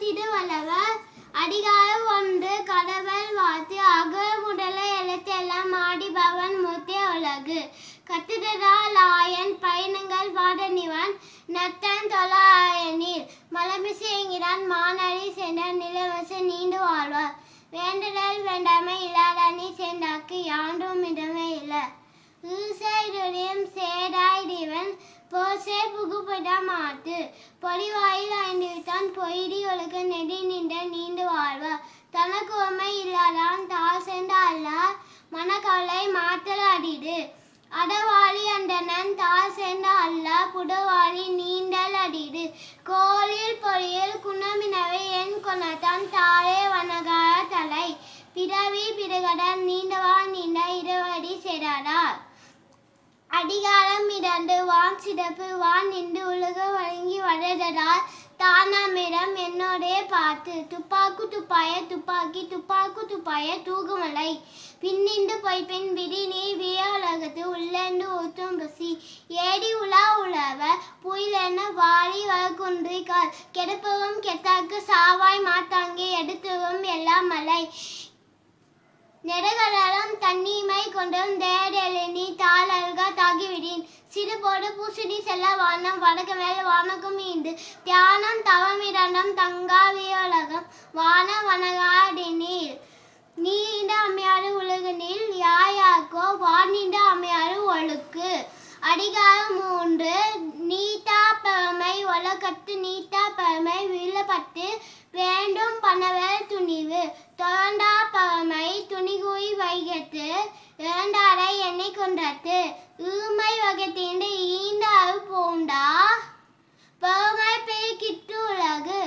இடுவளவ அடிகாரம் ஒன்று கடவுள் வாத்து அகர முதல எழுத்தெல்லாம் ஆடிபவன் மூத்தே உலகு கத்துடரால் ஆயன் பயணங்கள் வாடனிவன் நத்தன் தொழாயனில் மலமிசை என்கிறான் மானடி சென்ற நிலவச நீண்டு வாழ்வார் வேண்டுதல் வேண்டாமை இல்லாதனி சேர்ந்தாக்கு யாண்டும் இடமே இல்லை ஈசையுடையும் சேடாயிடிவன் போசே புகுபட மாட்டு பொலிவாயில் ஐந்துவித்தான் பொய்டி ஒழுக நெடி நின்ற நீண்டு வாழ்வார் தனக்கு உண்மை இல்லாதான் தாழ் சென்ற அல்லார் மனக்கவலை மாற்றல் அடிடு அடவாளி அண்டனன் தாழ் சென்ற அல்லார் புடவாளி நீண்டல் அடிடு கோலில் பொறியில் குணமினவை என் கொணத்தான் தாழே வனகார தலை பிறவி பிறகடன் நீண்டவா நீண்ட இருவடி செடாடார் அடிகாரம் இரண்டு வான் சிறப்பு வான் நின்று உலக வழங்கி வளர்தடால் தானாமிடம் என்னோடே பார்த்து துப்பாக்கு துப்பாய துப்பாக்கி துப்பாக்கு துப்பாய தூகுமலை பின்னின்று பொய்ப்பின் விடி நீ விய உலகத்து உள்ளென்று ஊற்றும் பசி ஏடி உலா உழவ புயலென வாரி வகுன்றி கால் கெடுப்பவும் கெட்டாக்கு சாவாய் மாத்தாங்கி எடுத்துவும் எல்லாம் மலை நெடுகடலும் தண்ணீமை கொண்டும் தேடெழுநீ தாளல்க தாகிவிடின் சிறுபோடு பூசணி செல்ல வானம் வடக்கு மேல் வானக்கும் மீண்டு தியானம் தவம் இரண்டும் தங்கா வியோலகம் வான வனகாடினீர் நீண்ட அமையாறு உலகனில் யாயாக்கோ வானிண்ட அமையாறு ஒழுக்கு அடிகாரம் மூன்று நீட்டா பெருமை உலகத்து நீட்டா பெருமை விழப்பட்டு வேண்டும் பணவல் துணிவு தோண்டா பழமை துணிகுய் வைகத்து இரண்டாரை எண்ணெய் கொண்டத்து ஊமை வகத்தீண்டு ஈண்ட அரு போண்டா பெருமை பேய்கிட்டு உலகு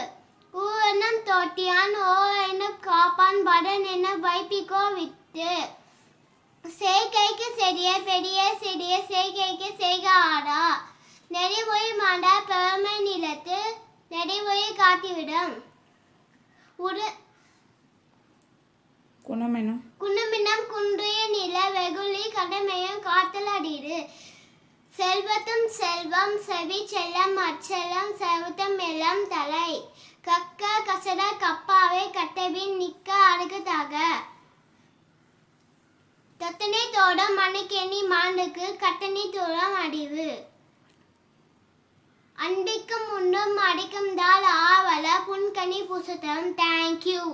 ஊனம் தோட்டியான் ஓ என்ன காப்பான் படன் என்ன வைப்பிக்கோ விட்டு செய்கைக்கு செடிய பெரிய செடிய செய்கைக்கு செய்க ஆடா நெறிமொழி மாண்டா பெருமை நிலத்து நெறிமொழி காட்டிவிடும் குணமினம் குன்றிய நில வெகுளி கடமையும் காத்தல் அடிடு செல்வத்தும் செல்வம் செவி செல்லம் அச்செல்லம் செவத்தம் எல்லாம் தலை கக்க கசட கப்பாவை கட்டபின் நிக்க அடுக்கதாக தொத்தனை தோடம் மணிக்கெண்ணி மாண்டுக்கு கட்டணி தூரம் அடிவு அண்டிக்கும் உண்டும் அடிக்கும் தால் ஆவல புன்கனி புசுத்தம் தேங்க்யூ